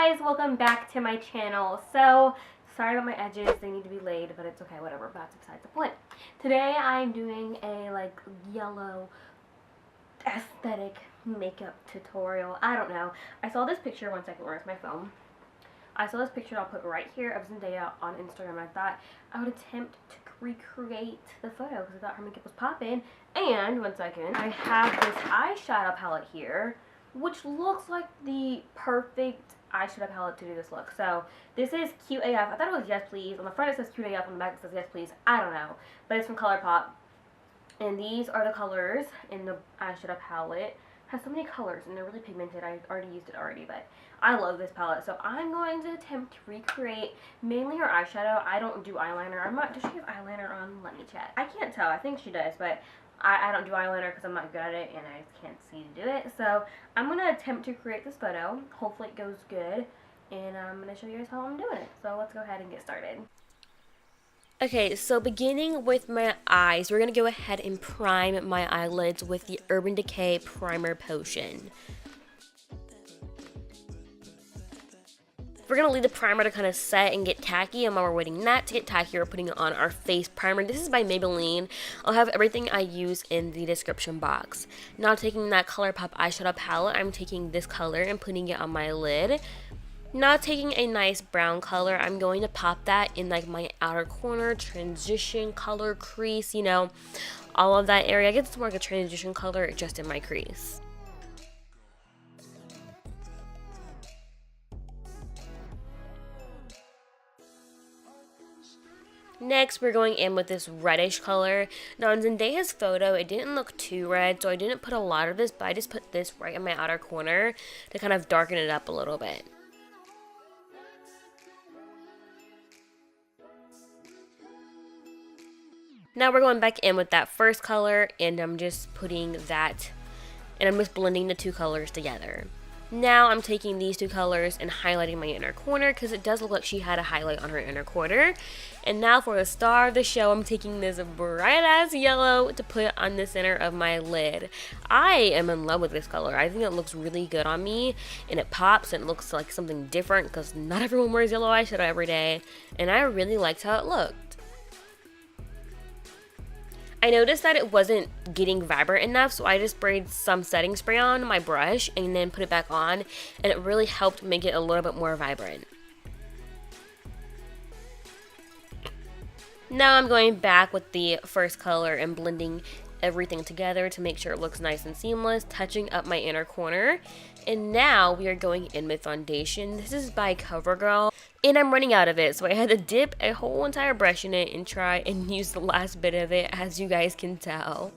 guys, welcome back to my channel. So, sorry about my edges, they need to be laid, but it's okay, whatever, that's besides the point. Today I'm doing a like yellow aesthetic makeup tutorial. I don't know. I saw this picture, one second, where's my phone? I saw this picture I'll put right here of Zendaya on Instagram, and I thought I would attempt to recreate the photo because I thought her makeup was popping. And, one second, I have this eyeshadow palette here, which looks like the perfect eyeshadow palette to do this look. So, this is Cute AF. I thought it was Yes Please. On the front it says Cute AF, on the back it says Yes Please. I don't know. But it's from Colourpop. And these are the colors in the eyeshadow palette. It has so many colors and they're really pigmented. I already used it already, but I love this palette. So I'm going to attempt to recreate mainly her eyeshadow. I don't do eyeliner. I'm not, does she have eyeliner on? Let me check. I can't tell. I think she does, but I don't do eyeliner because I'm not good at it and I can't see to do it. So I'm going to attempt to create this photo. Hopefully it goes good. And I'm going to show you guys how I'm doing it. So let's go ahead and get started. Okay, so beginning with my eyes, we're going to go ahead and prime my eyelids with the Urban Decay Primer Potion. We're going to leave the primer to kind of set and get tacky, and while we're waiting that to get tacky, we're putting on our face primer. This is by Maybelline. I'll have everything I use in the description box. Now taking that Colourpop eyeshadow palette, I'm taking this color and putting it on my lid. Now taking a nice brown color, I'm going to pop that in like my outer corner, transition color, crease, you know, all of that area. I guess it's more like a transition color just in my crease. Next, we're going in with this reddish color. Now, in Zendaya's photo, it didn't look too red, so I didn't put a lot of this, but I just put this right in my outer corner to kind of darken it up a little bit. Now we're going back in with that first color, and I'm just putting that, and I'm just blending the two colors together. Now I'm taking these two colors and highlighting my inner corner because it does look like she had a highlight on her inner corner. And now for the star of the show, I'm taking this bright ass yellow to put on the center of my lid. I am in love with this color. I think it looks really good on me, and it pops and it looks like something different because not everyone wears yellow eyeshadow every day, and I really liked how it looked. I noticed that it wasn't getting vibrant enough, so I just sprayed some setting spray on my brush and then put it back on, and it really helped make it a little bit more vibrant. Now I'm going back with the first color and blending everything together to make sure it looks nice and seamless, touching up my inner corner. And now we are going in with foundation. This is by Covergirl, and I'm running out of it, so I had to dip a whole entire brush in it and try and use the last bit of it, as you guys can tell.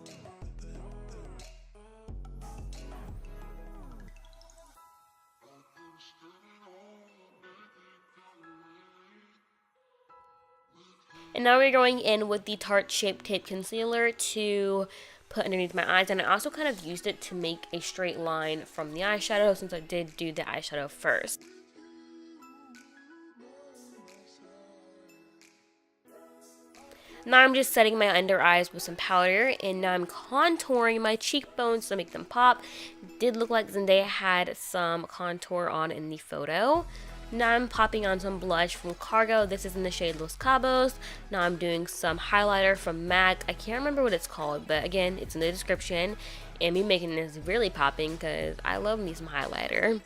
And now we're going in with the Tarte Shape Tape Concealer to put underneath my eyes, and I also kind of used it to make a straight line from the eyeshadow since I did do the eyeshadow first. Now I'm just setting my under eyes with some powder, and now I'm contouring my cheekbones to make them pop. It did look like Zendaya had some contour on in the photo. Now I'm popping on some blush from Cargo. This is in the shade Los Cabos. Now I'm doing some highlighter from MAC. I can't remember what it's called, but again, it's in the description. And me making this really popping because I love me some highlighter.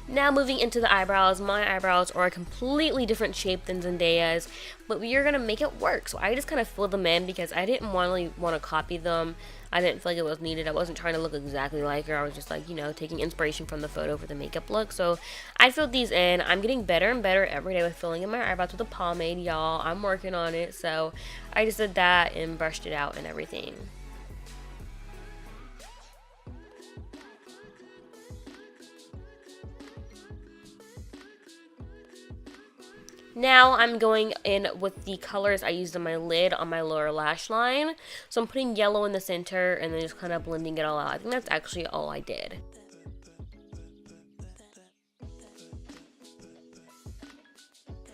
Now moving into the eyebrows, my eyebrows are a completely different shape than Zendaya's, but we are going to make it work. So I just kind of filled them in because I didn't really want to copy them. I didn't feel like it was needed. I wasn't trying to look exactly like her. I was just like, you know, taking inspiration from the photo for the makeup look. So I filled these in. I'm getting better and better every day with filling in my eyebrows with a pomade, y'all. I'm working on it. So I just did that and brushed it out and everything. Now I'm going in with the colors I used on my lid on my lower lash line. So I'm putting yellow in the center and then just kind of blending it all out. I think that's actually all I did.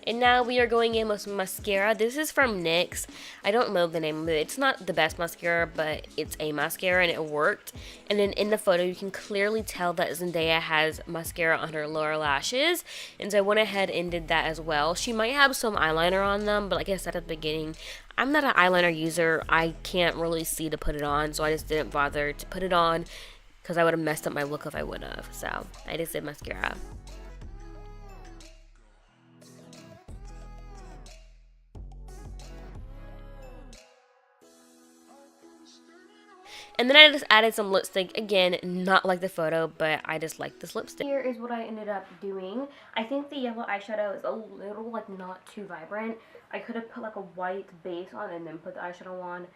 And now we are going in with some mascara. This is from NYX. I don't know the name of it. It's not the best mascara, but it's a mascara and it worked. And then in the photo, you can clearly tell that Zendaya has mascara on her lower lashes. And so I went ahead and did that as well. She might have some eyeliner on them, but like I said at the beginning, I'm not an eyeliner user. I can't really see to put it on, so I just didn't bother to put it on because I would have messed up my look if I would have. So I just did mascara. And then I just added some lipstick. Again, not like the photo, but I just like this lipstick. Here is what I ended up doing. I think the yellow eyeshadow is a little, like, not too vibrant. I could have put, like, a white base on and then put the eyeshadow on.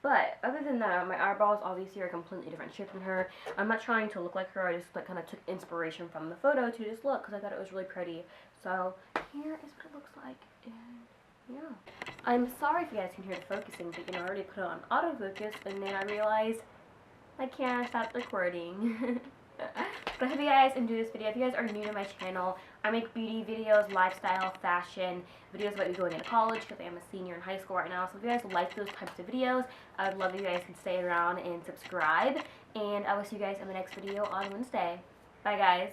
But other than that, my eyebrows obviously are a completely different shape than her. I'm not trying to look like her. I just, like, kind of took inspiration from the photo to just look because I thought it was really pretty. So here is what it looks like. And yeah. I'm sorry if you guys can hear the focusing, but, you know, I already put it on autofocus, and then I realized I can't stop recording. But I hope you guys enjoy this video. If you guys are new to my channel, I make beauty videos, lifestyle, fashion, videos about me going into college because I am a senior in high school right now. So if you guys like those types of videos, I would love if you guys can stay around and subscribe. And I will see you guys in the next video on Wednesday. Bye, guys.